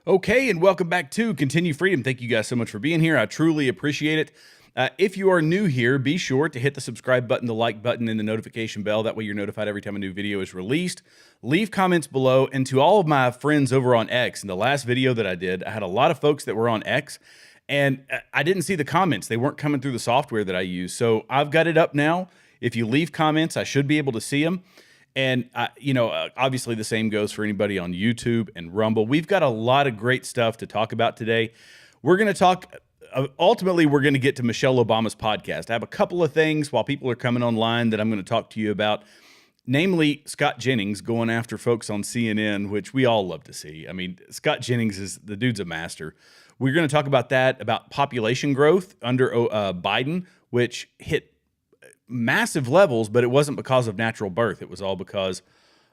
Okay, and welcome back to Continue Freedom. Thank you guys so much for being here. I truly appreciate it. If you are new here, be sure to hit the subscribe button, the like button, and the notification bell. That way you're notified every time a new video is released. Leave comments below. And to all of my friends over on X, in the last video that I did, I had a lot of folks that were on X, and I didn't see the comments. They weren't coming through the software that I use. So I've got it up now. If you leave comments, I should be able to see them. And, obviously the same goes for anybody on YouTube and Rumble. We've got a lot of great stuff to talk about today. We're going to talk, ultimately, we're going to get to Michelle Obama's podcast. I have a couple of things while people are coming online that I'm going to talk to you about, namely Scott Jennings going after folks on CNN, which we all love to see. I mean, Scott Jennings the dude's a master. We're going to talk about that, about population growth under Biden, which hit massive levels, but it wasn't because of natural birth. It was all because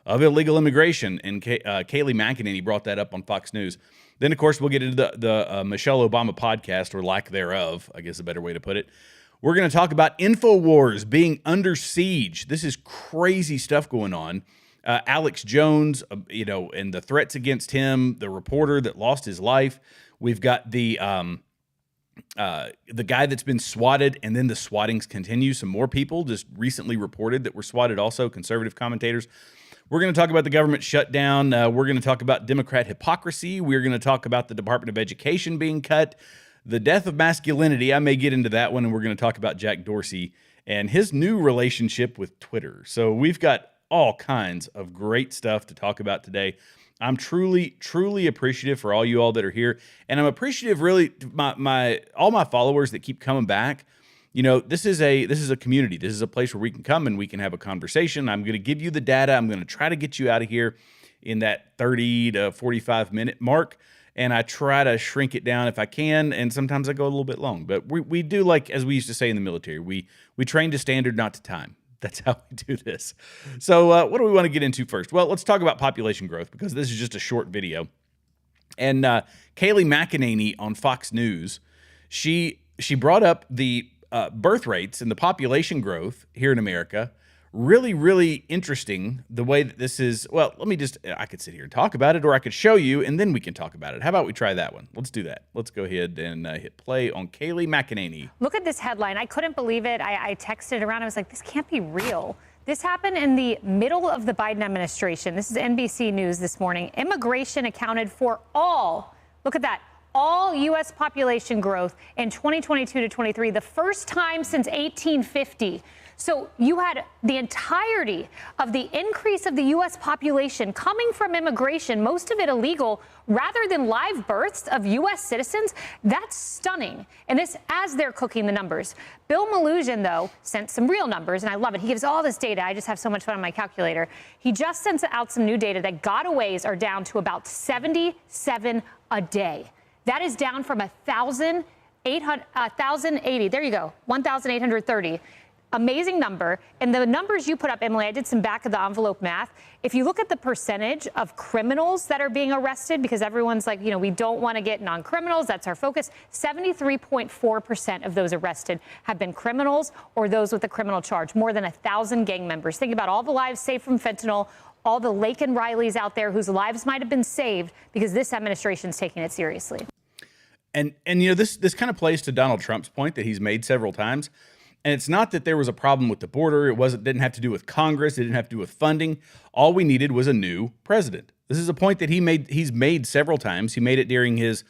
of illegal immigration. And Kayleigh McEnany brought that up on Fox News. Then, of course, we'll get into the Michelle Obama podcast, or lack thereof, I guess a better way to put it. We're going to talk about InfoWars being under siege. This is crazy stuff going on. Alex Jones, and the threats against him, the reporter that lost his life. We've got the guy that's been swatted, and then the swattings continue. Some more people just recently reported that were swatted also, conservative commentators. We're going to talk about the government shutdown. We're going to talk about Democrat hypocrisy. We're going to talk about the Department of Education being cut, the death of masculinity. I may get into that one, and we're going to talk about Jack Dorsey and his new relationship with Twitter. So we've got all kinds of great stuff to talk about today. I'm truly, truly appreciative for all you all that are here. And I'm appreciative, really, all my followers that keep coming back. This is a community. This is a place where we can come and we can have a conversation. I'm going to give you the data. I'm going to try to get you out of here in that 30 to 45 minute mark. And I try to shrink it down if I can. And sometimes I go a little bit long. But we do, like, as we used to say in the military, we train to standard, not to time. That's how we do this. So what do we want to get into first? Well, let's talk about population growth, because this is just a short video. And Kayleigh McEnany on Fox News, she brought up the birth rates and the population growth here in America. Really, really interesting the way that this is. Well, I could sit here and talk about it, or I could show you, and then we can talk about it. How about we try that one? Let's do that. Let's go ahead and hit play on Kayleigh McEnany. Look at this headline. I couldn't believe it. I texted around. I was like, this can't be real. This happened in the middle of the Biden administration. This is NBC News this morning. Immigration accounted for all, look at that, all U.S. population growth in 2022 to 23, the first time since 1850. So you had the entirety of the increase of the U.S. population coming from immigration, most of it illegal, rather than live births of U.S. citizens. That's stunning. And this as they're cooking the numbers. Bill Malugin, though, sent some real numbers, and I love it. He gives all this data. I just have so much fun on my calculator. He just sent out some new data that gotaways are down to about 77 a day. That is down from 1,080. There you go, 1,830. Amazing number. And the numbers you put up, Emily, I did some back of the envelope math. If you look at the percentage of criminals that are being arrested, because everyone's like, we don't want to get non-criminals, that's our focus, 73.4% of those arrested have been criminals or those with a criminal charge, more than 1,000 gang members. Think about all the lives saved from fentanyl, all the Lake and Rileys out there whose lives might have been saved because this administration's taking it seriously. And this kind of plays to Donald Trump's point that he's made several times. And it's not that there was a problem with the border. It didn't have to do with Congress. It didn't have to do with funding. All we needed was a new president. This is a point that he's made several times. He made it during his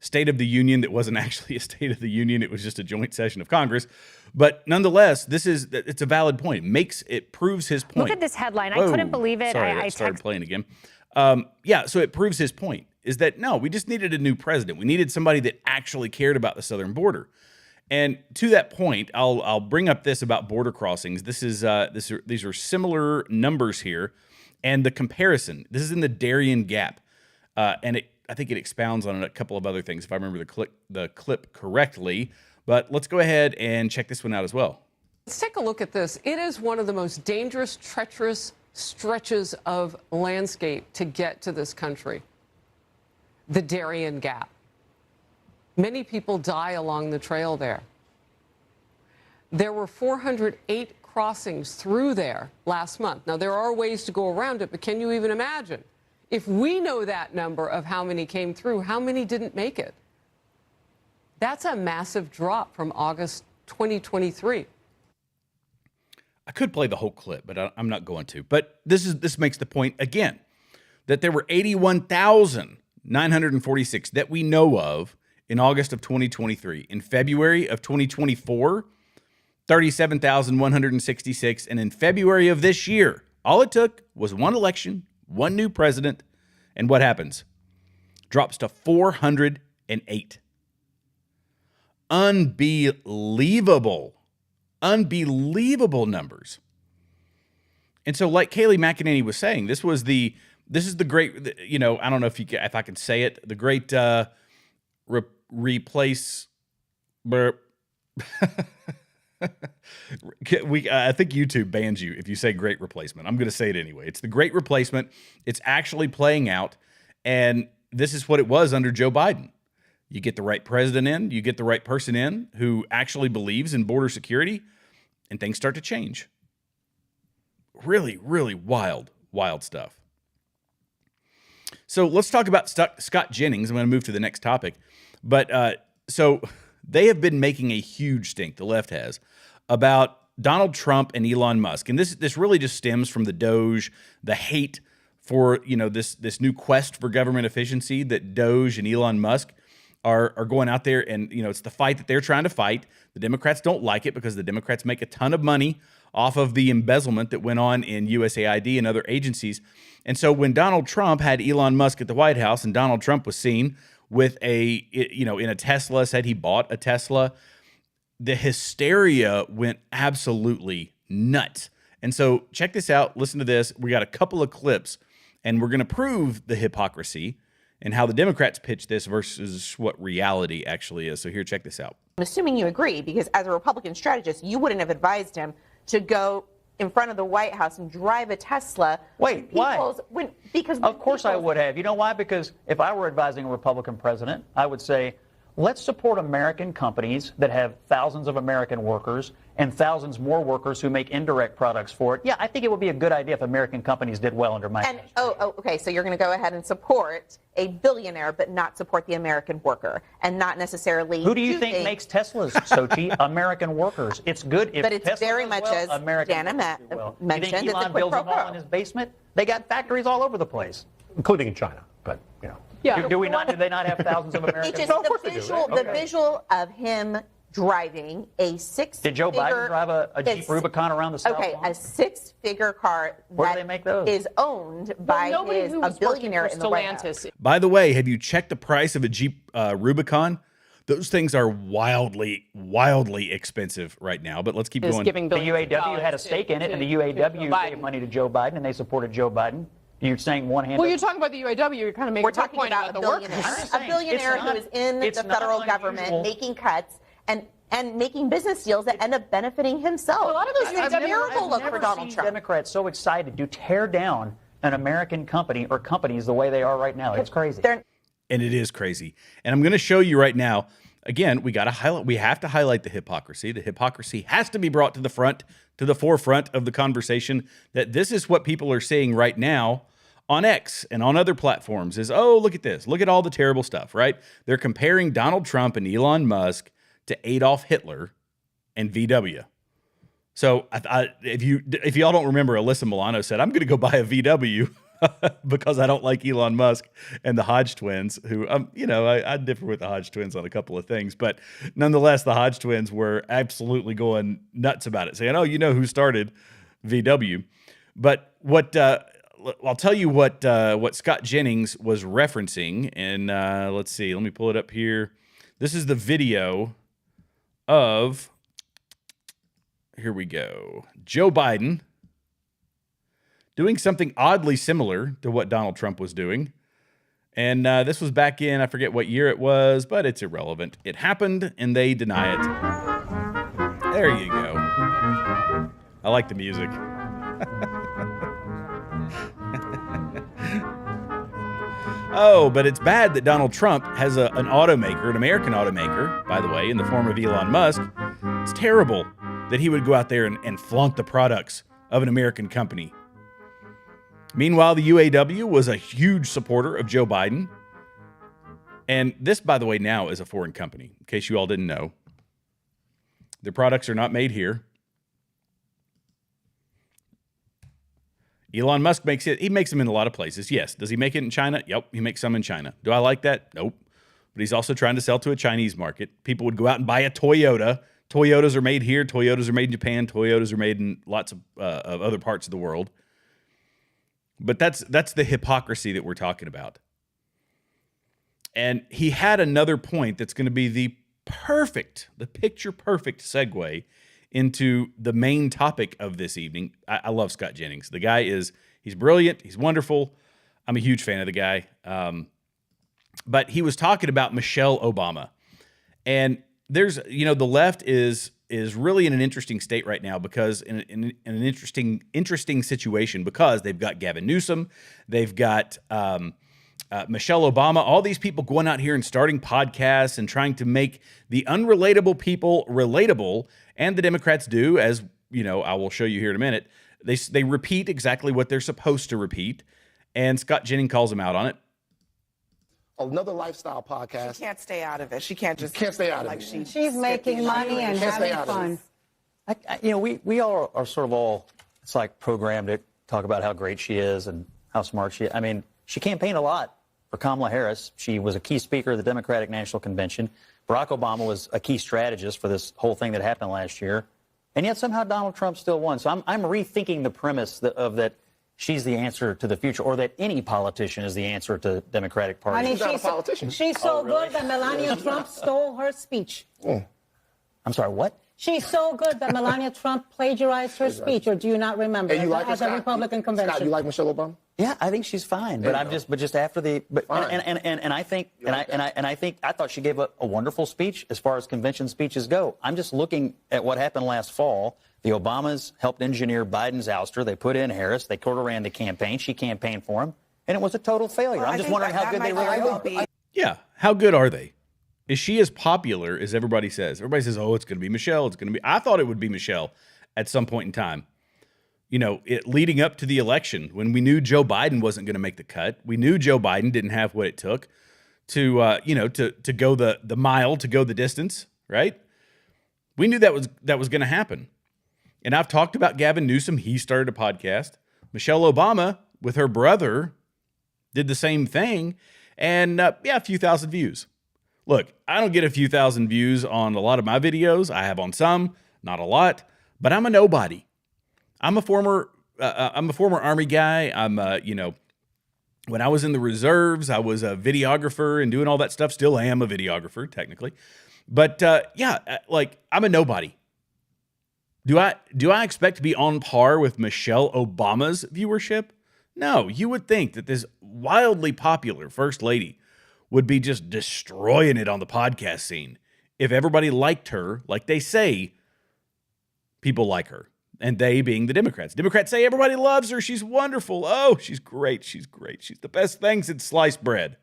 State of the Union that wasn't actually a State of the Union. It was just a joint session of Congress. But nonetheless, it's a valid point. It proves his point. Look at this headline. I couldn't believe it. Sorry, I started playing again. So it proves his point, is that, no, we just needed a new president. We needed somebody that actually cared about the southern border. And to that point, I'll bring up this about border crossings. These are similar numbers here, and the comparison. This is in the Darien Gap, and I think it expounds on a couple of other things if I remember the clip correctly. But let's go ahead and check this one out as well. Let's take a look at this. It is one of the most dangerous, treacherous stretches of landscape to get to this country. The Darien Gap. Many people die along the trail there. There were 408 crossings through there last month. Now, there are ways to go around it, but can you even imagine? If we know that number of how many came through, how many didn't make it? That's a massive drop from August 2023. I could play the whole clip, but I'm not going to. But this makes the point again that there were 81,946 that we know of in August of 2023. In February of 2024, 37,166. And in February of this year, all it took was one election, one new president, and what happens? Drops to 408. Unbelievable numbers. And so, like Kayleigh McEnany was saying, this is the great, I don't know if I can say it, the great replace. I think YouTube bans you if you say great replacement. I'm going to say it anyway. It's the great replacement. It's actually playing out. And this is what it was under Joe Biden. You get the right president in, you get the right person in who actually believes in border security, and things start to change. Really, really wild stuff. So let's talk about Scott Jennings. I'm going to move to the next topic. But so they have been making a huge stink, the left has, about Donald Trump and Elon Musk. And this really just stems from the Doge, the hate for, this new quest for government efficiency that Doge and Elon Musk are going out there, and it's the fight that they're trying to fight. The Democrats don't like it because the Democrats make a ton of money off of the embezzlement that went on in USAID and other agencies. And so when Donald Trump had Elon Musk at the White House, and Donald Trump was seen with in a Tesla, said he bought a Tesla, the hysteria went absolutely nuts. And so check this out. Listen to this. We got a couple of clips, and we're going to prove the hypocrisy and how the Democrats pitch this versus what reality actually is. So here, check this out. I'm assuming you agree, because as a Republican strategist, you wouldn't have advised him to go in front of the White House and drive a Tesla. Wait, why? Because of course I would have. You know why? Because if I were advising a Republican president, I would say, let's support American companies that have thousands of American workers and thousands more workers who make indirect products for it. Yeah, I think it would be a good idea if American companies did well under my administration. Okay, so you're going to go ahead and support a billionaire, but not support the American worker, and not necessarily. Who do you think makes Teslas, Sochi? American workers. It's good if but it's Tesla very does much well, as American Jana mentioned. You think Elon it's a quid builds pro them all quo. in his basement? They got factories all over the place, including in China. But Yeah. Do they not have thousands of Americans? The visual of him driving a six-figure. Did Joe Biden drive a Jeep Rubicon around the South Lawn? A six-figure car Where do they make those? Is owned by a billionaire in the White House. By the way, have you checked the price of a Jeep Rubicon? Those things are wildly expensive right now, but let's keep going. The UAW had a stake in it, and the UAW gave money to Joe Biden, and they supported Joe Biden. You're saying one hand. Well, you're talking about the UAW. You're kind of making We're talking point about the workers. A billionaire who is in the federal government making cuts and making business deals that end up benefiting himself. A lot of those it's a miracle look for Donald Trump. Democrats so excited to tear down an American company or companies the way they are right now. It's crazy. And it is crazy. And I'm going to show you right now. Again, we have to highlight the hypocrisy. The hypocrisy has to be brought to the forefront of the conversation, that this is what people are seeing right now on X and on other platforms is, oh, look at this. Look at all the terrible stuff, right? They're comparing Donald Trump and Elon Musk to Adolf Hitler and VW. So if y'all don't remember, Alyssa Milano said, I'm going to go buy a VW because I don't like Elon Musk and the Hodge twins, who, I differ with the Hodge twins on a couple of things, but nonetheless, the Hodge twins were absolutely going nuts about it, saying, oh, you know who started VW. But I'll tell you what Scott Jennings was referencing, and let's see, let me pull it up here. This is the video of, here we go, Joe Biden doing something oddly similar to what Donald Trump was doing. And this was back in, I forget what year it was, but it's irrelevant. It happened, and they deny it. There you go. I like the music. Oh, but it's bad that Donald Trump has an automaker, an American automaker, by the way, in the form of Elon Musk. It's terrible that he would go out there and flaunt the products of an American company. Meanwhile, the UAW was a huge supporter of Joe Biden. And this, by the way, now is a foreign company, in case you all didn't know. Their products are not made here. Elon Musk makes it. He makes them in a lot of places. Yes. Does he make it in China? Yep. He makes some in China. Do I like that? Nope. But he's also trying to sell to a Chinese market. People would go out and buy a Toyota. Toyotas are made here. Toyotas are made in Japan. Toyotas are made in lots of other parts of the world. But that's the hypocrisy that we're talking about. And he had another point that's going to be the picture perfect segue into the main topic of this evening. I love Scott Jennings. The guy he's brilliant. He's wonderful. I'm a huge fan of the guy. But he was talking about Michelle Obama. And there's, the left is really in an interesting state right now because in an interesting situation because they've got Gavin Newsom, they've got Michelle Obama, all these people going out here and starting podcasts and trying to make the unrelatable people relatable. And the Democrats do, as I will show you here in a minute. They repeat exactly what they're supposed to repeat. And Scott Jennings calls them out on it. Another lifestyle podcast. She can't stay out of it. She can't just can't stay out of it. She's making money and having fun. We all are sort of all, it's like programmed to talk about how great she is and how smart she is. I mean, she campaigned a lot for Kamala Harris. She was a key speaker of the Democratic National Convention. Barack Obama was a key strategist for this whole thing that happened last year. And yet somehow Donald Trump still won. So I'm rethinking the premise of that she's the answer to the future, or that any politician is the answer to the Democratic Party. I mean, She's not a politician. She's so good that Melania Trump stole her speech. I'm sorry, what? She's so good that Melania Trump plagiarized her speech, or do you not remember? And you like her, at the Scott? Republican convention. Scott, you like Michelle Obama? Yeah, I think she's fine, but just after the, I thought she gave a wonderful speech as far as convention speeches go. I'm just looking at what happened last fall. The Obamas helped engineer Biden's ouster. They put in Harris. They ran the campaign. She campaigned for him, and it was a total failure. I'm just wondering how good they really are. Yeah, how good are they? Is she as popular as everybody says? Everybody says, "Oh, it's going to be Michelle. It's going to be." I thought it would be Michelle at some point in time. Leading up to the election, when we knew Joe Biden wasn't going to make the cut, we knew Joe Biden didn't have what it took to go the mile, to go the distance, right? We knew that was going to happen. And I've talked about Gavin Newsom. He started a podcast. Michelle Obama, with her brother, did the same thing. And, a few thousand views. Look, I don't get a few thousand views on a lot of my videos. I have on some, not a lot. But I'm a nobody. I'm a former Army guy. When I was in the reserves, I was a videographer and doing all that stuff. Still am a videographer, technically. But, I'm a nobody. Do I expect to be on par with Michelle Obama's viewership? No, you would think that this wildly popular first lady would be just destroying it on the podcast scene if everybody liked her, like they say people like her, and they being the Democrats. Democrats say everybody loves her. She's wonderful. Oh, she's great. She's great. She's the best thing since sliced bread.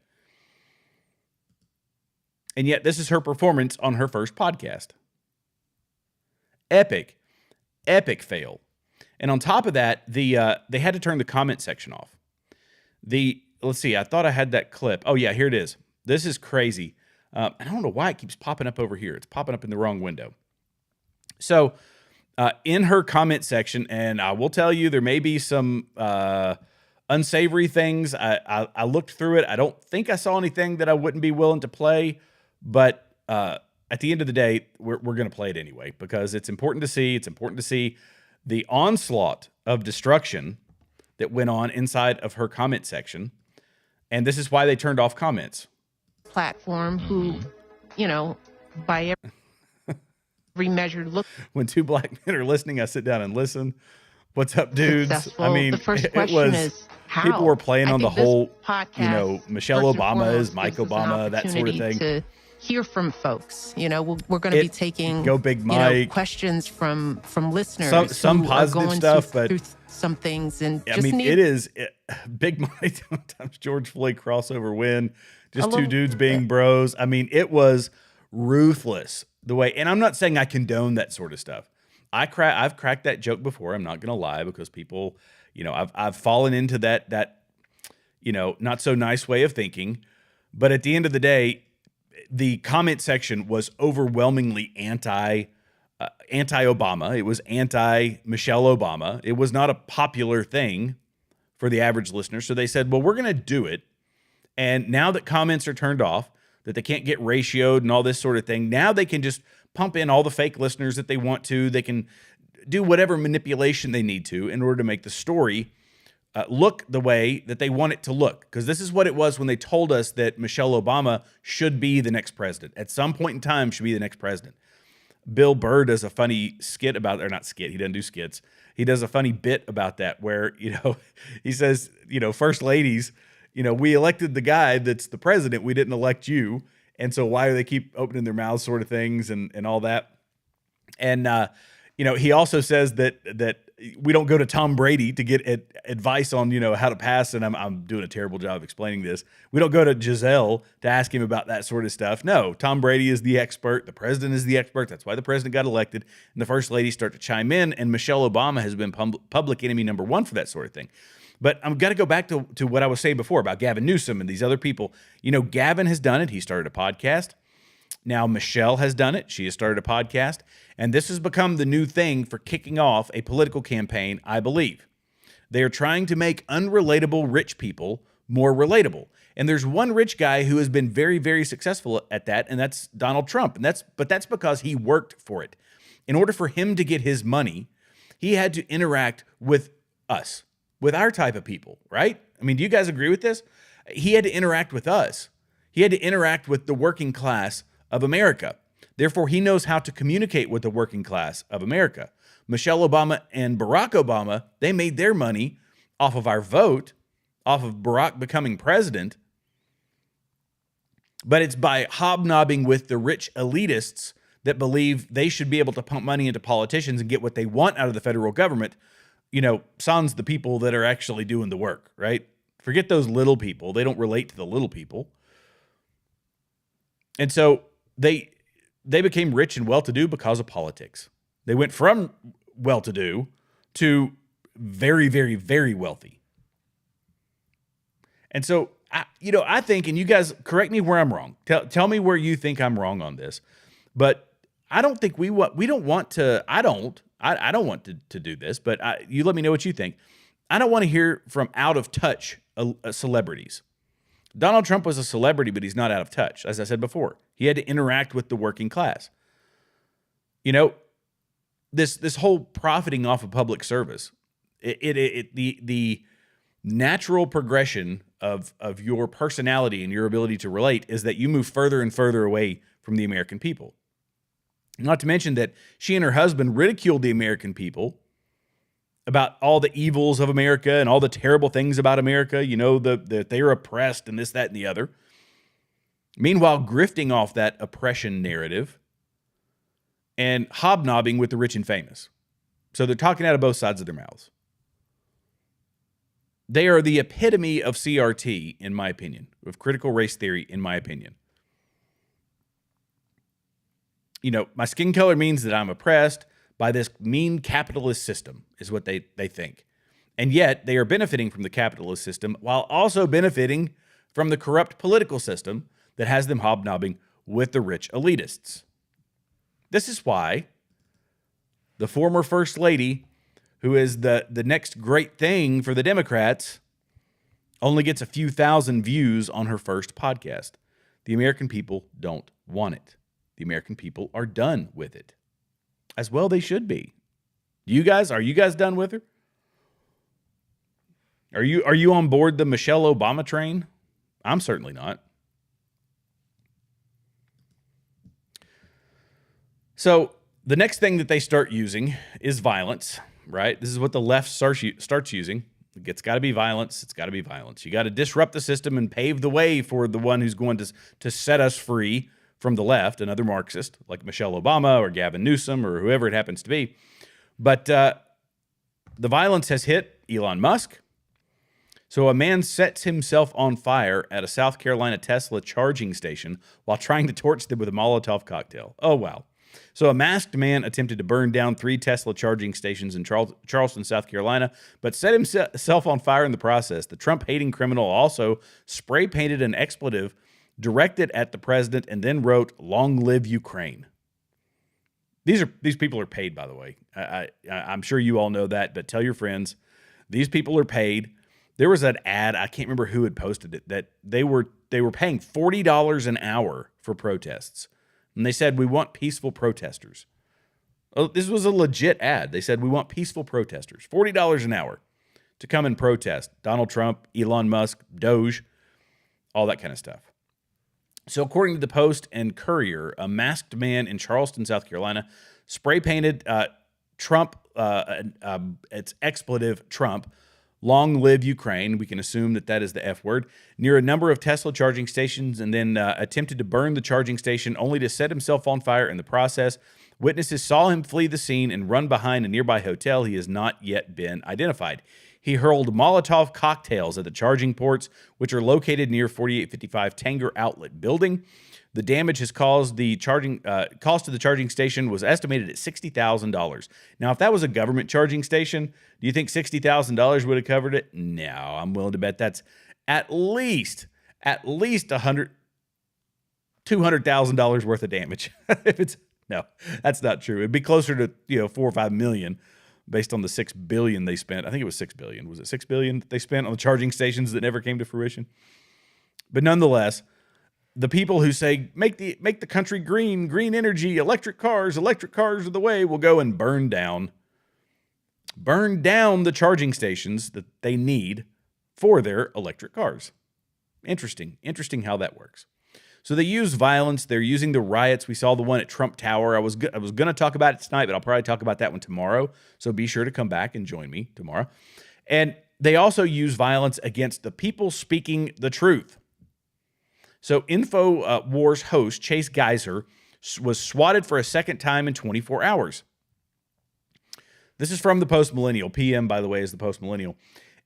And yet this is her performance on her first podcast. Epic fail. And on top of that, they had to turn the comment section off. Let's see, I thought I had that clip. Oh yeah, here it is. This is crazy. I don't know why it keeps popping up over here. It's popping up in the wrong window. So in her comment section, and I will tell you, there may be some unsavory things. I looked through it. I don't think I saw anything that I wouldn't be willing to play, but at the end of the day, we're going to play it anyway because it's important to see. It's important to see the onslaught of destruction that went on inside of her comment section. And this is why they turned off comments. Platform who, by every measured look. When two black men are listening, I sit down and listen. What's up, dudes? Successful. I mean, the first it question was, is how? People were playing on the whole, podcast, Michelle Obama is Mike Obama, that sort of thing. To hear from folks. We're going to be taking Go Big Mike questions from listeners. Some positive stuff, but through some things and it is Big Mike. Sometimes George Floyd crossover win. Just two dudes being bros. I mean, it was ruthless the way. And I'm not saying I condone that sort of stuff. I've cracked that joke before. I'm not going to lie, because people, I've fallen into that not so nice way of thinking. But at the end of the day, the comment section was overwhelmingly anti-Obama. It was anti-Michelle Obama. It was not a popular thing for the average listener. So they said, well, we're going to do it. And now that comments are turned off, that they can't get ratioed and all this sort of thing, now they can just pump in all the fake listeners that they want to. They can do whatever manipulation they need to in order to make the story look the way that they want it to look. Because this is what it was when they told us that Michelle Obama should be the next president. At some point in time, should be the next president. Bill Burr does a funny skit about, or not skit, he doesn't do skits. He does a funny bit about that where, he says, first ladies, we elected the guy that's the president. We didn't elect you. And so why do they keep opening their mouths sort of things and all that? And, he also says that we don't go to Tom Brady to get advice on, how to pass. And I'm doing a terrible job of explaining this. We don't go to Giselle to ask him about that sort of stuff. No, Tom Brady is the expert. The president is the expert. That's why the president got elected. And the first lady start to chime in. And Michelle Obama has been public enemy number one for that sort of thing. But I'm going to go back to what I was saying before about Gavin Newsom and these other people. Gavin has done it. He started a podcast. Now Michelle has done it. She has started a podcast. And this has become the new thing for kicking off a political campaign, I believe. They are trying to make unrelatable rich people more relatable. And there's one rich guy who has been very, very successful at that, and that's Donald Trump. But that's because he worked for it. In order for him to get his money, he had to interact with us, with our type of people, right? I mean, do you guys agree with this? He had to interact with us. He had to interact with the working class of America. Therefore, he knows how to communicate with the working class of America. Michelle Obama and Barack Obama, they made their money off of our vote, off of Barack becoming president. But it's by hobnobbing with the rich elitists that believe they should be able to pump money into politicians and get what they want out of the federal government, sans the people that are actually doing the work, right? Forget those little people. They don't relate to the little people. And so they became rich and well-to-do because of politics. They went from well-to-do to very, very, very wealthy. And so, I think, and you guys correct me where I'm wrong. Tell me where you think I'm wrong on this. But I don't think we don't want to do this, but you let me know what you think. I don't want to hear from out-of-touch celebrities. Donald Trump was a celebrity, but he's not out of touch. As I said before, he had to interact with the working class. This whole profiting off of public service, the natural progression of your personality and your ability to relate is that you move further and further away from the American people. Not to mention that she and her husband ridiculed the American people about all the evils of America and all the terrible things about America, that they're oppressed and this, that, and the other. Meanwhile, grifting off that oppression narrative and hobnobbing with the rich and famous. So they're talking out of both sides of their mouths. They are the epitome of CRT, in my opinion, of critical race theory, in my opinion. My skin color means that I'm oppressed by this mean capitalist system, is what they think. And yet, they are benefiting from the capitalist system while also benefiting from the corrupt political system that has them hobnobbing with the rich elitists. This is why the former First Lady, who is the next great thing for the Democrats, only gets a few thousand views on her first podcast. The American people don't want it. The American people are done with it. As well they should be. Are you guys done with her? Are you on board the Michelle Obama train? I'm certainly not. So the next thing that they start using is violence, right? This is what the left starts using. It's got to be violence. It's got to be violence. You got to disrupt the system and pave the way for the one who's going to set us free from the left, another Marxist, like Michelle Obama or Gavin Newsom or whoever it happens to be. But the violence has hit Elon Musk. So a man sets himself on fire at a South Carolina Tesla charging station while trying to torch them with a Molotov cocktail. Oh, wow. So a masked man attempted to burn down 3 Tesla charging stations in Charleston, South Carolina, but set himself on fire in the process. The Trump-hating criminal also spray-painted an expletive directed at the president and then wrote, "Long live Ukraine." These people are paid, by the way. I'm sure you all know that, but tell your friends. These people are paid. There was an ad, I can't remember who had posted it, that they were paying $40 an hour for protests. And they said, "We want peaceful protesters." Oh, this was a legit ad. They said, "We want peaceful protesters." $40 an hour to come and protest Donald Trump, Elon Musk, Doge, all that kind of stuff. So according to the Post and Courier, a masked man in Charleston, South Carolina, spray-painted Trump, its expletive Trump, "Long live Ukraine." We can assume that is the F word, near a number of Tesla charging stations, and then attempted to burn the charging station only to set himself on fire in the process. Witnesses saw him flee the scene and run behind a nearby hotel. He has not yet been identified. He hurled Molotov cocktails at the charging ports, which are located near 4855 Tanger Outlet Building. The damage has caused the cost to the charging station was estimated at $60,000. Now, if that was a government charging station, do you think $60,000 would have covered it? No, I'm willing to bet that's at least $200,000 worth of damage. No, that's not true. It'd be closer to 4 or 5 million, based on the $6 billion they spent. I think it was $6 billion. Was it $6 billion that they spent on the charging stations that never came to fruition? But nonetheless, the people who say, make the country green energy, electric cars are the way, will go and burn down the charging stations that they need for their electric cars. Interesting how that works. So they use violence. They're using the riots. We saw the one at Trump Tower. I was going to talk about it tonight, but I'll probably talk about that one tomorrow. So be sure to come back and join me tomorrow. And they also use violence against the people speaking the truth. So InfoWars host Chase Geyser was swatted for a second time in 24 hours. This is from the Post Millennial. PM, by the way, is the Post Millennial.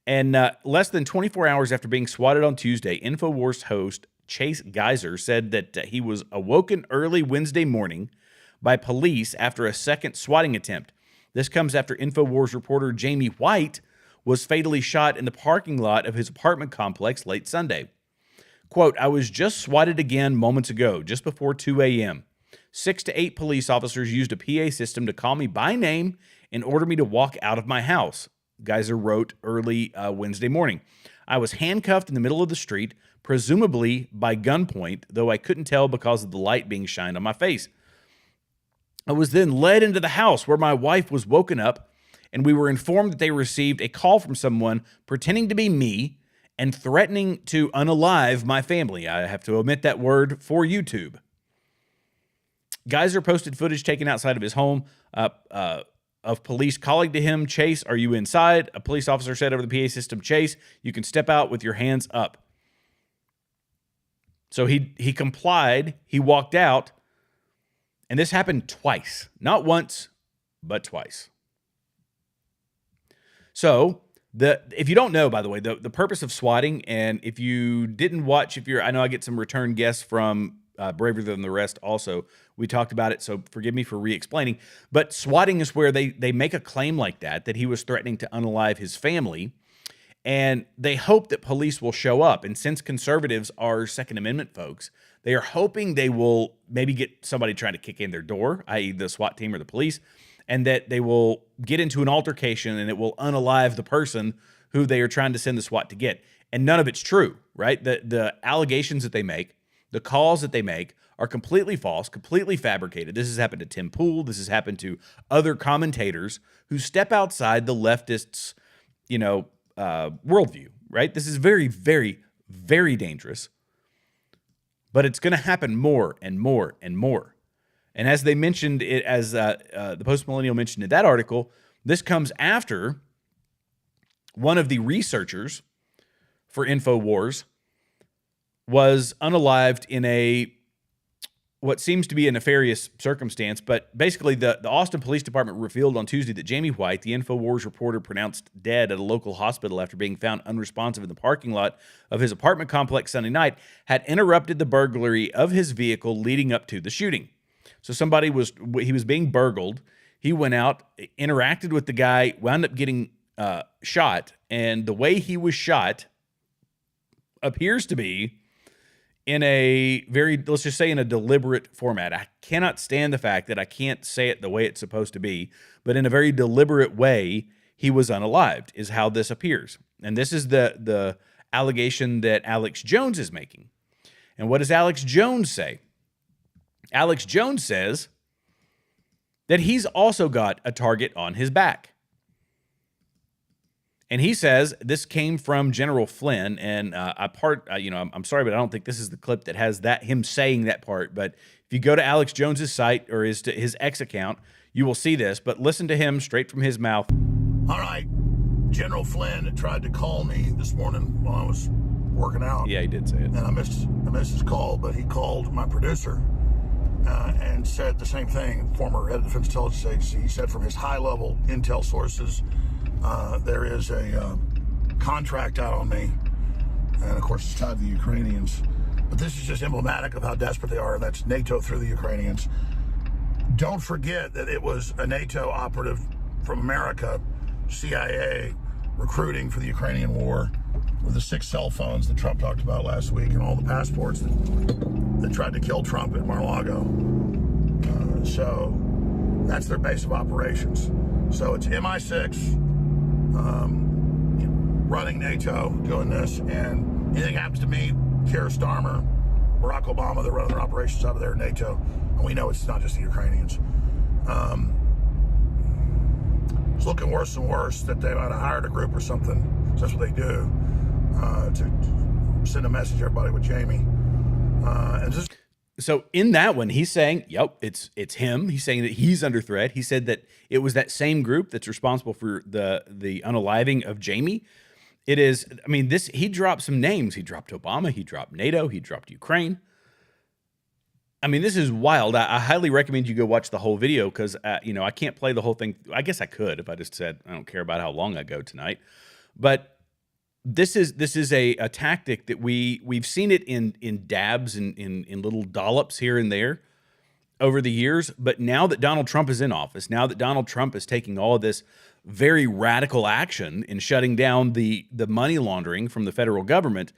And less than 24 hours after being swatted on Tuesday, InfoWars host Chase Geyser said that he was awoken early Wednesday morning by police after a second swatting attempt. This comes after InfoWars reporter Jamie White was fatally shot in the parking lot of his apartment complex late Sunday. Quote, "I was just swatted again moments ago, just before 2 a.m. 6 to 8 police officers used a PA system to call me by name and order me to walk out of my house," Geyser wrote early Wednesday morning. "I was handcuffed in the middle of the street, presumably by gunpoint, though I couldn't tell because of the light being shined on my face. I was then led into the house where my wife was woken up, and we were informed that they received a call from someone pretending to be me and threatening to unalive my family." I have to omit that word for YouTube. Geyser posted footage taken outside of his home of police calling to him, "Chase, are you inside?" A police officer said over the PA system, "Chase, you can step out with your hands up." So he complied, he walked out, and this happened twice. Not once, but twice. So if you don't know, by the way, the purpose of swatting, and if you didn't watch, I know I get some return guests from Braver Than the Rest also. We talked about it, so forgive me for re-explaining. But swatting is where they make a claim like that he was threatening to unalive his family, and they hope that police will show up. And since conservatives are Second Amendment folks, they are hoping they will maybe get somebody trying to kick in their door, i.e. the SWAT team or the police, and that they will get into an altercation and it will unalive the person who they are trying to send the SWAT to get. And none of it's true, right? The allegations that they make, the calls that they make are completely false, completely fabricated. This has happened to Tim Pool. This has happened to other commentators who step outside the leftists, worldview, right? This is very, very, very dangerous, but it's going to happen more and more and more. And as they mentioned it, as the Post Millennial mentioned in that article, this comes after one of the researchers for InfoWars was unalived in what seems to be a nefarious circumstance. But basically, the Austin Police Department revealed on Tuesday that Jamie White, the InfoWars reporter pronounced dead at a local hospital after being found unresponsive in the parking lot of his apartment complex Sunday night, had interrupted the burglary of his vehicle leading up to the shooting. So he was being burgled. He went out, interacted with the guy, wound up getting shot. And the way he was shot appears to be in a let's just say in a deliberate format. I cannot stand the fact that I can't say it the way it's supposed to be, but in a very deliberate way, he was unalived, is how this appears. And this is the allegation that Alex Jones is making. And what does Alex Jones say? Alex Jones says that he's also got a target on his back. And he says this came from General Flynn, and I'm sorry, but I don't think this is the clip that has him saying that part. But if you go to Alex Jones's site or his X account, you will see this. But listen to him straight from his mouth. All right, General Flynn tried to call me this morning while I was working out. Yeah, he did say it, and I missed his call. But he called my producer and said the same thing. Former head of the Defense Intelligence Agency. He said from his high-level intel sources, there is a contract out on me, and of course it's tied to the Ukrainians. But this is just emblematic of how desperate they are, and that's NATO through the Ukrainians. Don't forget that it was a NATO operative from America, CIA, recruiting for the Ukrainian war, with the 6 cell phones that Trump talked about last week, and all the passports that tried to kill Trump at Mar-a-Lago. So that's their base of operations. So it's MI6 running NATO, doing this, and anything happens to me, Keir Starmer, Barack Obama, they're running their operations out of there, NATO, and we know it's not just the Ukrainians. It's looking worse and worse that they might have hired a group or something. So that's what they do, to send a message to everybody with Jamie. So in that one, he's saying, yep, it's him. He's saying that he's under threat. He said that it was that same group that's responsible for the unaliving of Jamie. It is, I mean, he dropped some names. He dropped Obama. He dropped NATO. He dropped Ukraine. I mean, this is wild. I highly recommend you go watch the whole video because, I can't play the whole thing. I guess I could if I just said, I don't care about how long I go tonight. But this is a tactic that we've seen it in dabs and in little dollops here and there over the years. But now that Donald Trump is in office, now that Donald Trump is taking all of this very radical action in shutting down the money laundering from the federal government,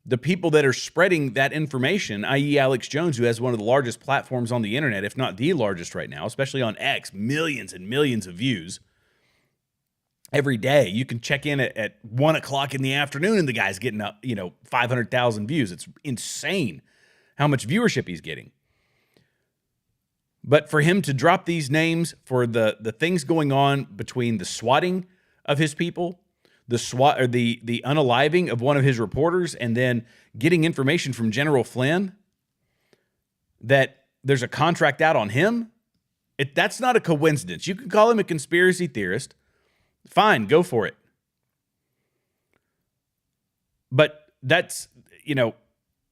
the people that are spreading that information, i.e. Alex Jones, who has one of the largest platforms on the internet, if not the largest right now, especially on X, millions and millions of views every day. You can check in at 1 o'clock in the afternoon and the guy's getting up, 500,000 views. It's insane how much viewership he's getting. But for him to drop these names for the things going on between the swatting of his people, the unaliving of one of his reporters, and then getting information from General Flynn that there's a contract out on him, that's not a coincidence. You can call him a conspiracy theorist. Fine, go for it. But that's,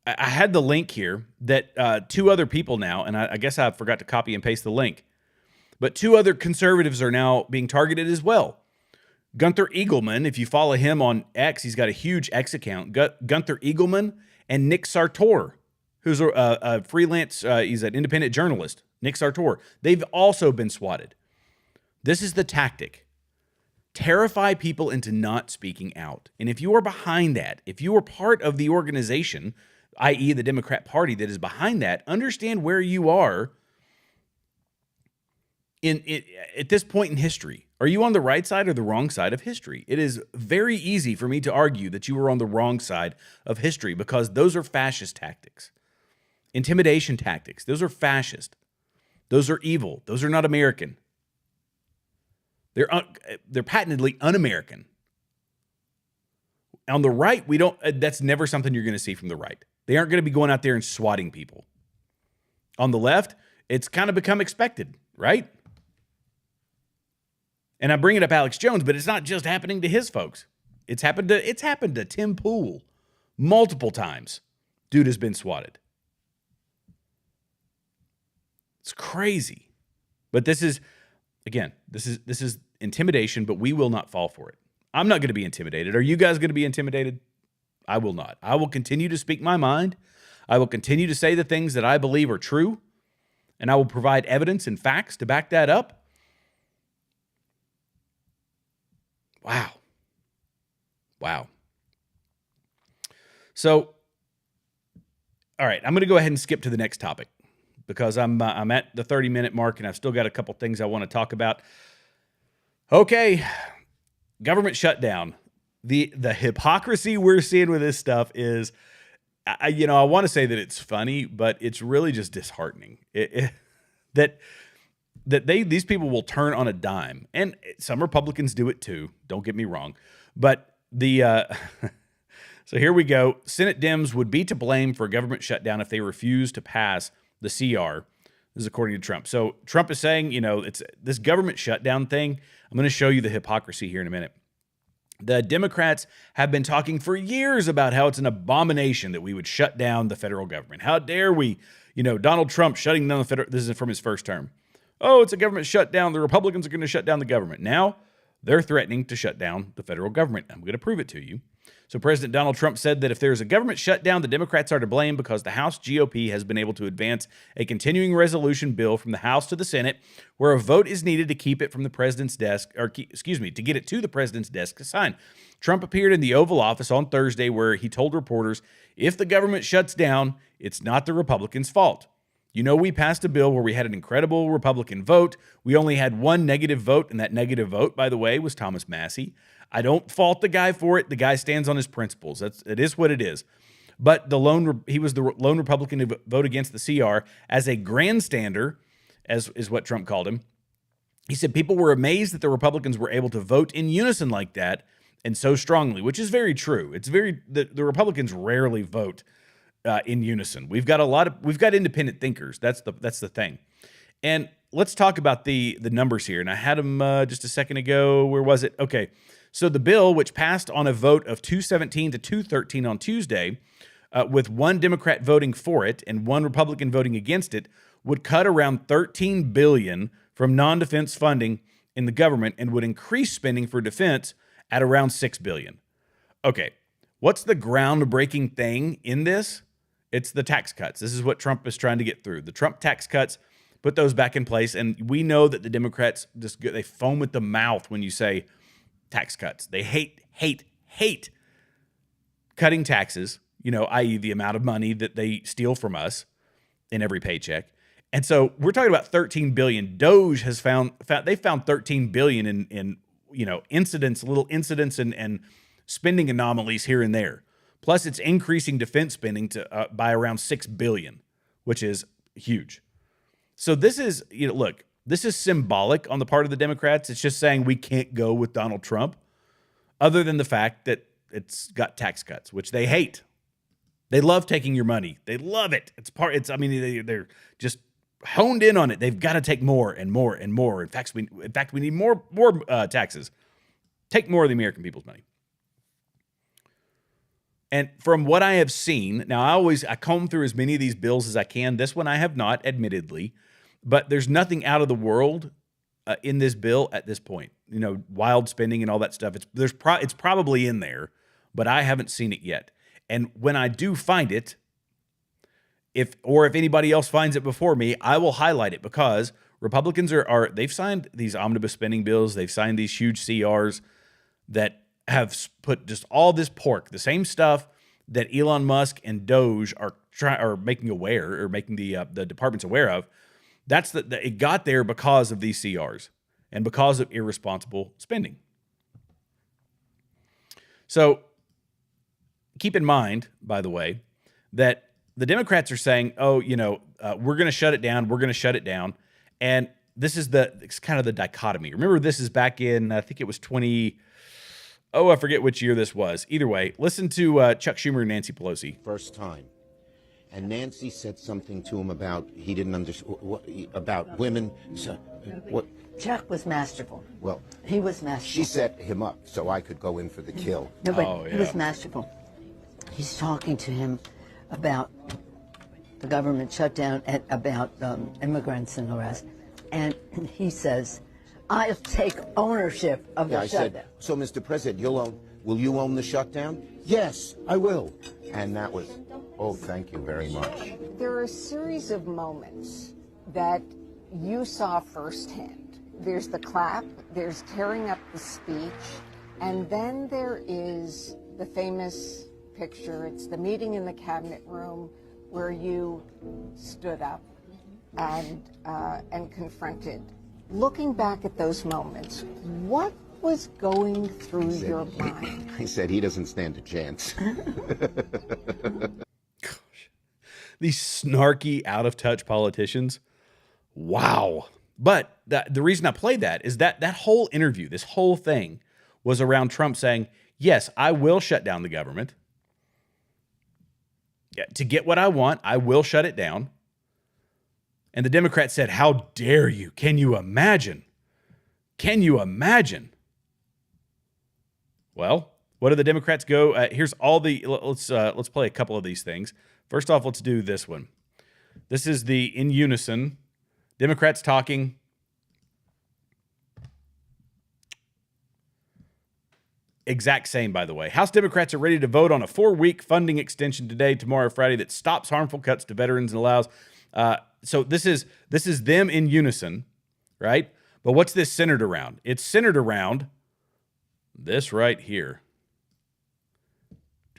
I had the link here that 2 other people now, and I guess I forgot to copy and paste the link, but 2 other conservatives are now being targeted as well. Gunther Eagleman, if you follow him on X, he's got a huge X account. Gunther Eagleman and Nick Sartor, who's a freelance, he's an independent journalist. Nick Sartor. They've also been swatted. This is the tactic. Terrify people into not speaking out. And if you are behind that, if you are part of the organization, i.e. the Democrat Party that is behind that, understand where you are at this point in history. Are you on the right side or the wrong side of history? It is very easy for me to argue that you are on the wrong side of history because those are fascist tactics. Intimidation tactics. Those are fascist. Those are evil. Those are not American. They're patently un-American. On the right, that's never something you're going to see from the right. They aren't going to be going out there and swatting people. On the left, it's kind of become expected, right? And I'm bringing up Alex Jones, but it's not just happening to his folks. It's happened to Tim Pool multiple times. Dude has been swatted. It's crazy. But this is intimidation, but we will not fall for it. I'm not going to be intimidated. Are you guys going to be intimidated? I will not. I will continue to speak my mind. I will continue to say the things that I believe are true. and I will provide evidence and facts to back that up. Wow. Wow. So, all right, I'm going to go ahead and skip to the next topic because I'm at the 30-minute mark and I've still got a couple things I want to talk about. Okay, government shutdown. The hypocrisy we're seeing with this stuff is, I want to say that it's funny, but it's really just disheartening. That these people will turn on a dime, and some Republicans do it too. Don't get me wrong, but so here we go. Senate Dems would be to blame for a government shutdown if they refuse to pass the CR. This is according to Trump. So Trump is saying, it's this government shutdown thing. I'm going to show you the hypocrisy here in a minute. The Democrats have been talking for years about how it's an abomination that we would shut down the federal government. How dare we? Donald Trump shutting down the federal. This is from his first term. Oh, it's a government shutdown. The Republicans are going to shut down the government. Now they're threatening to shut down the federal government. I'm going to prove it to you. So President Donald Trump said that if there's a government shutdown, the Democrats are to blame because the House GOP has been able to advance a continuing resolution bill from the House to the Senate where a vote is needed to keep it from the president's desk, to get it to the president's desk to sign. Trump appeared in the Oval Office on Thursday where he told reporters, if the government shuts down, it's not the Republicans' fault. We passed a bill where we had an incredible Republican vote. We only had one negative vote, and that negative vote, by the way, was Thomas Massie. I don't fault the guy for it. The guy stands on his principles. It is what it is. But he was the lone Republican to vote against the CR as a grandstander, as is what Trump called him. He said people were amazed that the Republicans were able to vote in unison like that and so strongly, which is very true. The Republicans rarely vote in unison. We've got independent thinkers. That's the thing. And let's talk about the numbers here. And I had them just a second ago. Where was it? Okay. So the bill, which passed on a vote of 217 to 213 on Tuesday, with one Democrat voting for it and one Republican voting against it, would cut around $13 billion from non-defense funding in the government and would increase spending for defense at around $6 billion. Okay, what's the groundbreaking thing in this? It's the tax cuts. This is what Trump is trying to get through. The Trump tax cuts, put those back in place, and we know that the Democrats they foam at the mouth when you say tax cuts. They hate cutting taxes, i.e. the amount of money that they steal from us in every paycheck. And so we're talking about $13 billion. Doge has found $13 billion in little incidents and spending anomalies here and there. Plus it's increasing defense spending to by around $6 billion, which is huge. So this is, look, this is symbolic on the part of the Democrats. It's just saying we can't go with Donald Trump, other than the fact that it's got tax cuts, which they hate. They love taking your money. They love it. They're just honed in on it. They've got to take more and more and more. In fact, we need more taxes. Take more of the American people's money. And from what I have seen, now I comb through as many of these bills as I can. This one I have not, admittedly. But there's nothing out of the world in this bill at this point. Wild spending and all that stuff. It's probably in there, but I haven't seen it yet. And when I do find it, if anybody else finds it before me, I will highlight it because Republicans they've signed these omnibus spending bills. They've signed these huge CRs that have put just all this pork, the same stuff that Elon Musk and Doge are making aware, or making the departments aware of. It got there because of these CRs and because of irresponsible spending. So keep in mind, by the way, that the Democrats are saying, we're going to shut it down. We're going to shut it down. And it's kind of the dichotomy. Remember, this is back in, I think it was I forget which year this was. Either way, listen to Chuck Schumer and Nancy Pelosi. First time. And Nancy said something to him about he didn't understand about women. So, what? Chuck was masterful. Well, he was masterful. She set him up so I could go in for the kill. No, but he was masterful. He's talking to him about the government shutdown and about immigrants and the rest. And he says, I'll take ownership of the shutdown. Said, so, Mr. President, will you own the shutdown? Yes, I will. And that was, oh, thank you very much. There are a series of moments that you saw firsthand. There's the clap, there's tearing up the speech, and then there is the famous picture. It's the meeting in the cabinet room where you stood up and confronted. Looking back at those moments, what was going through your mind? He said he doesn't stand a chance. Gosh. These snarky, out-of-touch politicians. Wow. But the reason I played that is that whole interview, this whole thing, was around Trump saying, yes, I will shut down the government. Yeah, to get what I want, I will shut it down. And the Democrats said, how dare you? Can you imagine? Can you imagine? Well, what do the Democrats go? Here's all the, let's play a couple of these things. First off, let's do this one. This is the in unison. Democrats talking. Exact same, by the way. House Democrats are ready to vote on a 4-week funding extension today, tomorrow, Friday, that stops harmful cuts to veterans and allows. So this is them in unison, right? But what's this centered around? It's centered around this right here.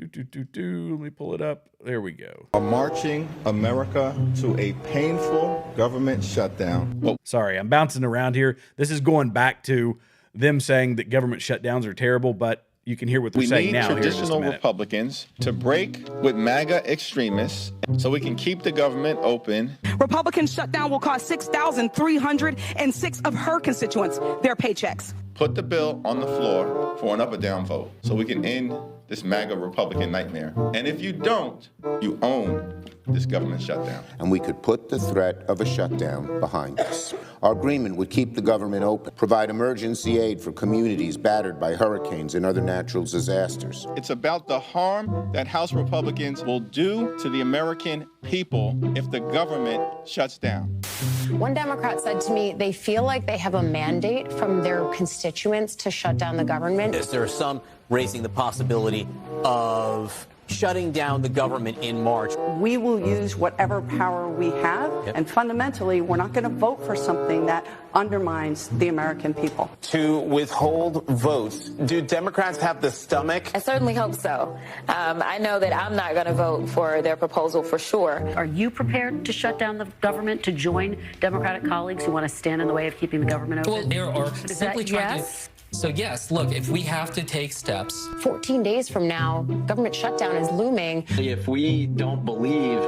Let me pull it up. There we go. Are marching America to a painful government shutdown. Sorry, I'm bouncing around here. This is going back to them saying that government shutdowns are terrible, but you can hear what they're saying now. We need traditional Republicans to break with MAGA extremists so we can keep the government open. Republican shutdown will cost 6,306 of her constituents their paychecks. Put the bill on the floor for an up or down vote so we can end this MAGA Republican nightmare. And if you don't, you own this government shutdown. And we could put the threat of a shutdown behind us. Our agreement would keep the government open, provide emergency aid for communities battered by hurricanes and other natural disasters. It's about the harm that House Republicans will do to the American people if the government shuts down. One Democrat said to me they feel like they have a mandate from their constituents to shut down the government. There are some raising the possibility of shutting down the government in March. We will use whatever power we have, and fundamentally, we're not going to vote for something that undermines the American people. To withhold votes, do Democrats have the stomach? I certainly hope so. I know that I'm not going to vote for their proposal for sure. Are you prepared to shut down the government, to join Democratic colleagues who want to stand in the way of keeping the government open? Well, there are simply trying yes? to... So yes, look, if we have to take steps. 14 days from now, government shutdown is looming. If we don't believe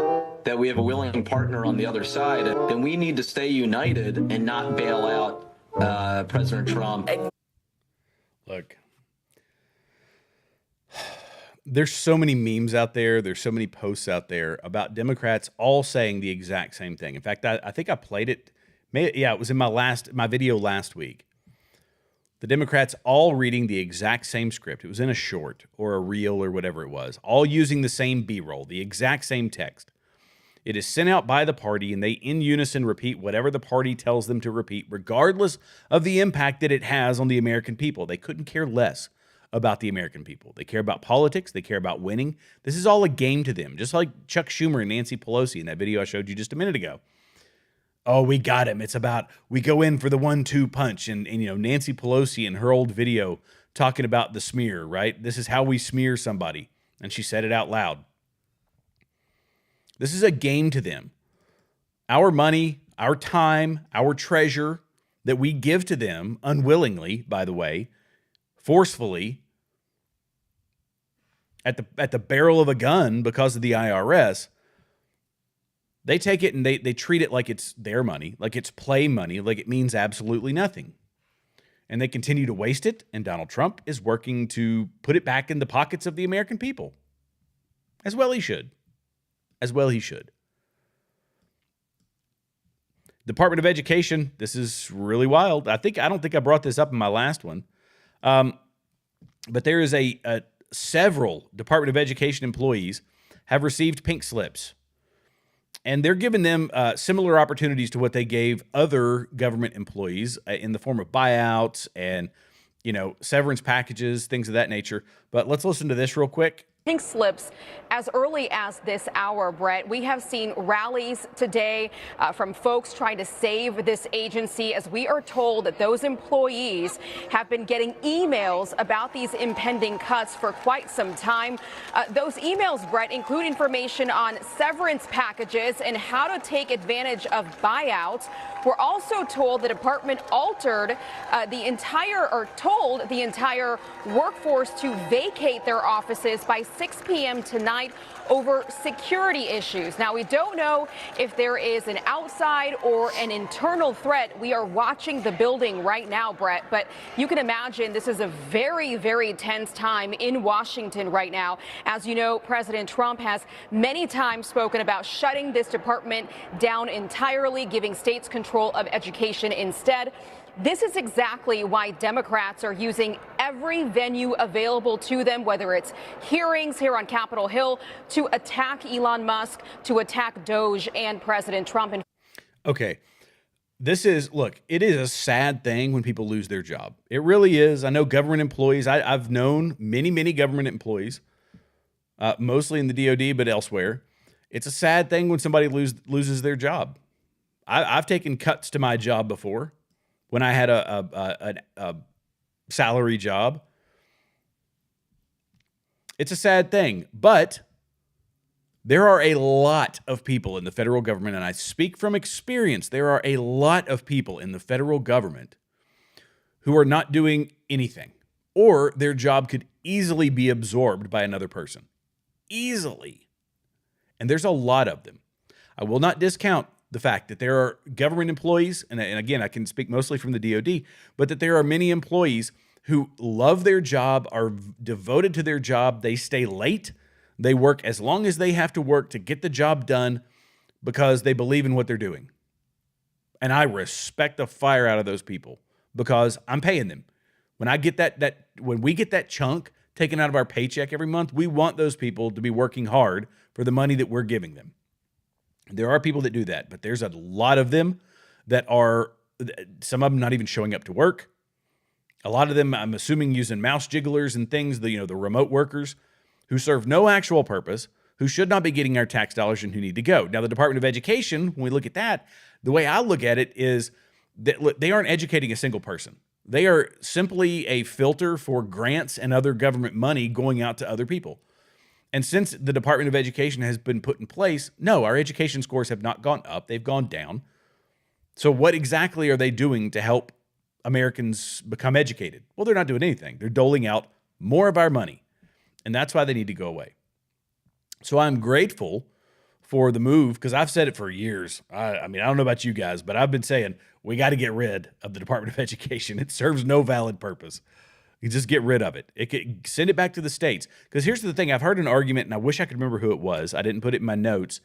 that we have a willing partner on the other side, then we need to stay united and not bail out President Trump. Look, there's so many memes out there. There's so many posts out there about Democrats all saying the exact same thing. In fact, I think I played it. Yeah, it was in my video last week. The Democrats all reading the exact same script. It was in a short or a reel or whatever it was, all using the same B-roll, the exact same text. It is sent out by the party, and they in unison repeat whatever the party tells them to repeat, regardless of the impact that it has on the American people. They couldn't care less about the American people. They care about politics. They care about winning. This is all a game to them, just like Chuck Schumer and Nancy Pelosi in that video I showed you just a minute ago. Oh, we got him. It's about, we go in for the 1-2 punch. And you know, Nancy Pelosi in her old video talking about the smear, right? This is how we smear somebody. And she said it out loud. This is a game to them. Our money, our time, our treasure that we give to them unwillingly, by the way, forcefully, at the barrel of a gun because of the IRS, they take it and they treat it like it's their money, like it's play money, like it means absolutely nothing. And they continue to waste it, and Donald Trump is working to put it back in the pockets of the American people. As well he should. As well he should. Department of Education, this is really wild. I don't think I brought this up in my last one. But there is several Department of Education employees have received pink slips. And they're giving them similar opportunities to what they gave other government employees in the form of buyouts and, you know, severance packages, things of that nature. But let's listen to this real quick. pink slips as early as this hour, Brett. We have seen rallies today from folks trying to save this agency, as we are told that those employees have been getting emails about these impending cuts for quite some time. Those emails, Brett, include information on severance packages and how to take advantage of buyouts. We're also told the department told the entire workforce to vacate their offices by 6 p.m. tonight over security issues. Now, we don't know if there is an outside or an internal threat. We are watching the building right now, Brett, but you can imagine this is a very, very tense time in Washington right now. As you know, President Trump has many times spoken about shutting this department down entirely, giving states control of education instead. This is exactly why Democrats are using every venue available to them, whether it's hearings here on Capitol Hill, to attack Elon Musk, to attack Doge and President Trump. Okay. Look, it is a sad thing when people lose their job. It really is. I know government employees. I've known many government employees, mostly in the DOD, but elsewhere. It's a sad thing when somebody loses their job. I've taken cuts to my job before. When I had a salary job. It's a sad thing, but there are a lot of people in the federal government, and I speak from experience, there are a lot of people in the federal government who are not doing anything, or their job could easily be absorbed by another person. Easily. And there's a lot of them. I will not discount the fact that there are government employees, and again, I can speak mostly from the DOD, but that there are many employees who love their job, are devoted to their job. They stay late. They work as long as they have to work to get the job done because they believe in what they're doing. And I respect the fire out of those people because I'm paying them. When I get when we get that chunk taken out of our paycheck every month, we want those people to be working hard for the money that we're giving them. There are people that do that, but there's a lot of them that are, some of them not even showing up to work. A lot of them, I'm assuming, using mouse jigglers and things, the remote workers who serve no actual purpose, who should not be getting our tax dollars and who need to go. Now, the Department of Education, when we look at that, the way I look at it is that they aren't educating a single person. They are simply a filter for grants and other government money going out to other people. And since the Department of Education has been put in place, no, our education scores have not gone up. They've gone down. So what exactly are they doing to help Americans become educated? Well, they're not doing anything. They're doling out more of our money. And that's why they need to go away. So I'm grateful for the move because I've said it for years. I mean, I don't know about you guys, but I've been saying we got to get rid of the Department of Education. It serves no valid purpose. You just get rid of it. Send it back to the states. Because here's the thing. I've heard an argument, and I wish I could remember who it was. I didn't put it in my notes.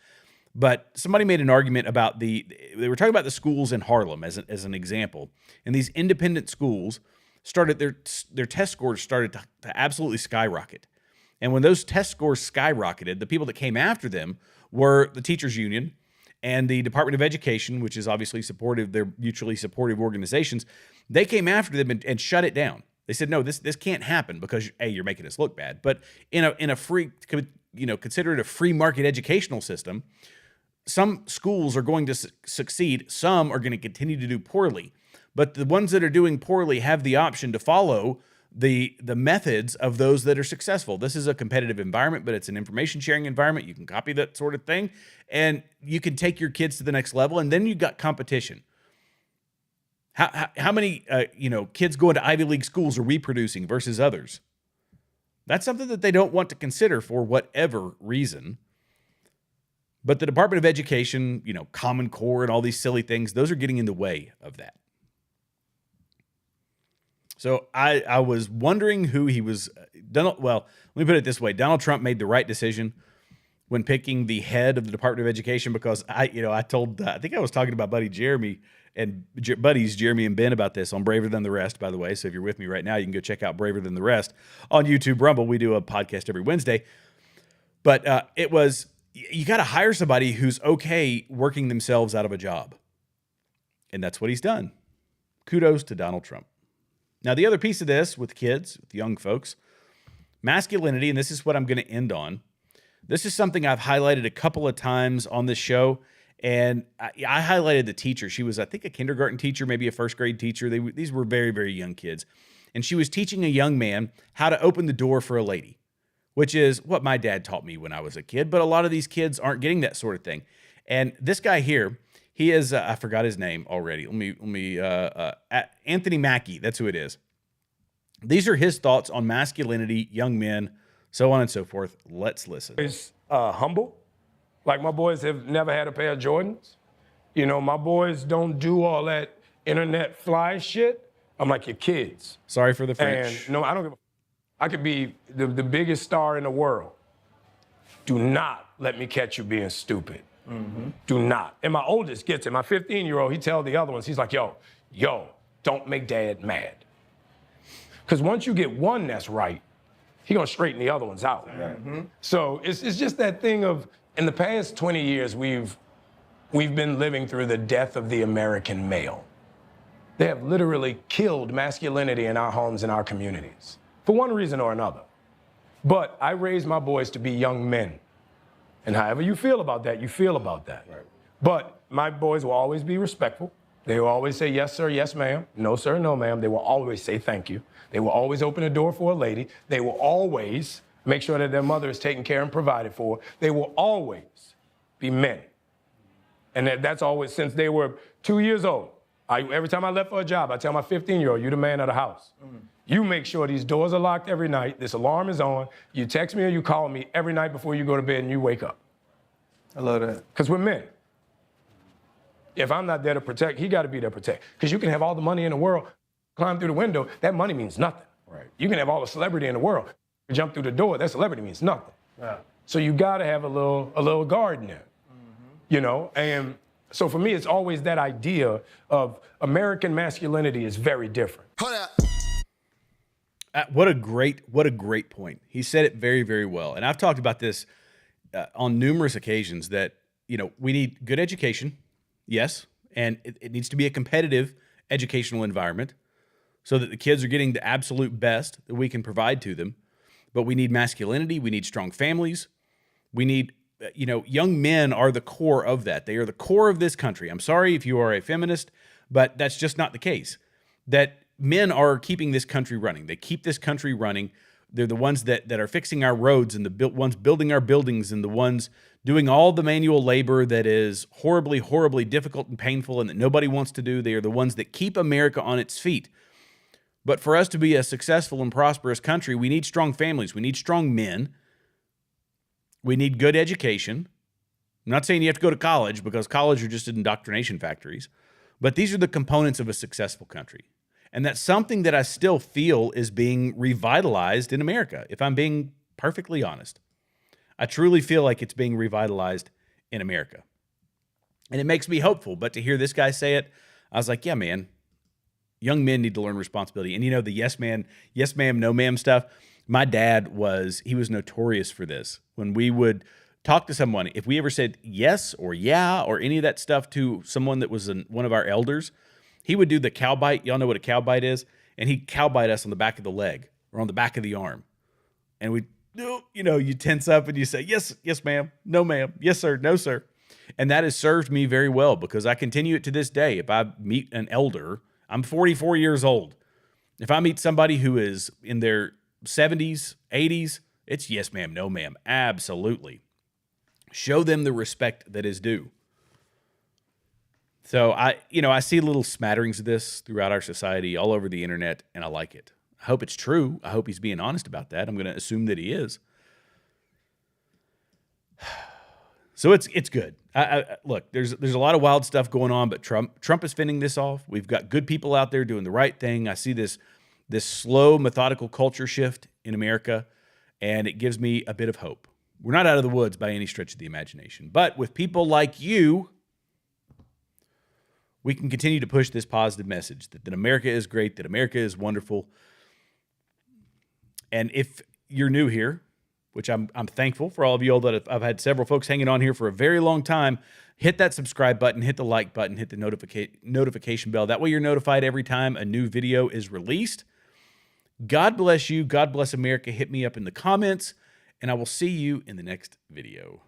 But somebody made an argument about they were talking about the schools in Harlem as an example. And these independent schools started, their test scores started to absolutely skyrocket. And when those test scores skyrocketed, the people that came after them were the teachers union and the Department of Education, which is obviously supportive. They're mutually supportive organizations. They came after them and shut it down. They said, no, this can't happen because A, you're making us look bad. But in a free, consider it a free market educational system, some schools are going to succeed. Some are going to continue to do poorly. But the ones that are doing poorly have the option to follow the methods of those that are successful. This is a competitive environment, but it's an information sharing environment. You can copy that sort of thing, and you can take your kids to the next level, and then you've got competition. How many kids going to Ivy League schools are we producing versus others? That's something that they don't want to consider for whatever reason. But the Department of Education, Common Core and all these silly things, those are getting in the way of that. So I was wondering who he was. Well, let me put it this way. Donald Trump made the right decision when picking the head of the Department of Education because I think I was talking about Buddy Jeremy and buddies Jeremy and Ben about this on Braver Than the Rest, by the way. So if you're with me right now, you can go check out Braver Than the Rest on YouTube Rumble. We do a podcast every Wednesday. But it was, you got to hire somebody who's okay working themselves out of a job. And that's what he's done. Kudos to Donald Trump. Now, the other piece of this with kids, with young folks, masculinity, and this is what I'm going to end on. This is something I've highlighted a couple of times on this show, and I highlighted the teacher. She was, I think, a kindergarten teacher, maybe a first grade teacher. These were very, very young kids. And she was teaching a young man how to open the door for a lady, which is what my dad taught me when I was a kid. But a lot of these kids aren't getting that sort of thing. And this guy here, he is, I forgot his name already. Anthony Mackie, that's who it is. These are his thoughts on masculinity, young men, so on and so forth. Let's listen. He's humble. Like, my boys have never had a pair of Jordans. You know, my boys don't do all that internet fly shit. I'm like, your kids. Sorry for the French. And no, I don't give a I could be the biggest star in the world. Do not let me catch you being stupid. Do not. And my oldest gets it. My 15-year-old, he tells the other ones, he's like, yo, don't make dad mad. Because once you get one that's right, he gonna straighten the other ones out. So it's just that thing of, in the past 20 years, we've been living through the death of the American male. They have literally killed masculinity in our homes and our communities, for one reason or another. But I raised my boys to be young men. And however you feel about that, you feel about that. Right. But my boys will always be respectful. They will always say, yes, sir, yes, ma'am. No, sir, no, ma'am. They will always say thank you. They will always open the door for a lady. They will always make sure that their mother is taken care and provided for. They will always be men. And that's always, since they were 2 years old. Every time I left for a job, I tell my 15-year-old, you're the man of the house. You make sure these doors are locked every night, this alarm is on, you text me or you call me every night before you go to bed and you wake up. I love that. Because we're men. If I'm not there to protect, he got to be there to protect. Because you can have all the money in the world, climb through the window, that money means nothing. Right. You can have all the celebrity in the world, jump through the door, that celebrity means nothing. Yeah. So you got to have a little guard in there, you know? And so for me, it's always that idea of American masculinity is very different. What a great point. He said it very, very well. And I've talked about this on numerous occasions that, you know, we need good education. Yes. And it needs to be a competitive educational environment so that the kids are getting the absolute best that we can provide to them. But we need masculinity. We need strong families. We need, you know, young men are the core of that. They are the core of this country. I'm sorry if you are a feminist, but that's just not the case. That men are keeping this country running. They keep this country running. They're the ones that are fixing our roads and the ones building our buildings and the ones doing all the manual labor that is horribly, horribly difficult and painful and that nobody wants to do. They are the ones that keep America on its feet. But for us to be a successful and prosperous country, we need strong families. We need strong men. We need good education. I'm not saying you have to go to college because college are just indoctrination factories. But these are the components of a successful country. And that's something that I still feel is being revitalized in America, if I'm being perfectly honest. I truly feel like it's being revitalized in America. And it makes me hopeful. But to hear this guy say it, I was like, yeah, man, young men need to learn responsibility. And you know, the yes ma'am, no ma'am stuff, my dad was notorious for this. When we would talk to someone, if we ever said yes or yeah or any of that stuff to someone that was one of our elders, he would do the cow bite. Y'all know what a cow bite is? And he'd cow bite us on the back of the leg or on the back of the arm. And we, you know, you tense up and you say, yes, ma'am, no, ma'am, yes, sir, no, sir. And that has served me very well because I continue it to this day. If I meet an elder, I'm 44 years old. If I meet somebody who is in their 70s, 80s, it's yes, ma'am, no, ma'am. Absolutely. Show them the respect that is due. So I see little smatterings of this throughout our society, all over the internet, and I like it. I hope it's true. I hope he's being honest about that. I'm going to assume that he is. So it's good. Look, there's a lot of wild stuff going on, but Trump is fending this off. We've got good people out there doing the right thing. I see this slow, methodical culture shift in America, and it gives me a bit of hope. We're not out of the woods by any stretch of the imagination, but with people like you, we can continue to push this positive message that America is great, that America is wonderful. And if you're new here, which I'm thankful for all of you all that I've had several folks hanging on here for a very long time, hit that subscribe button, hit the like button, hit the notification bell. That way you're notified every time a new video is released. God bless you. God bless America. Hit me up in the comments, and I will see you in the next video.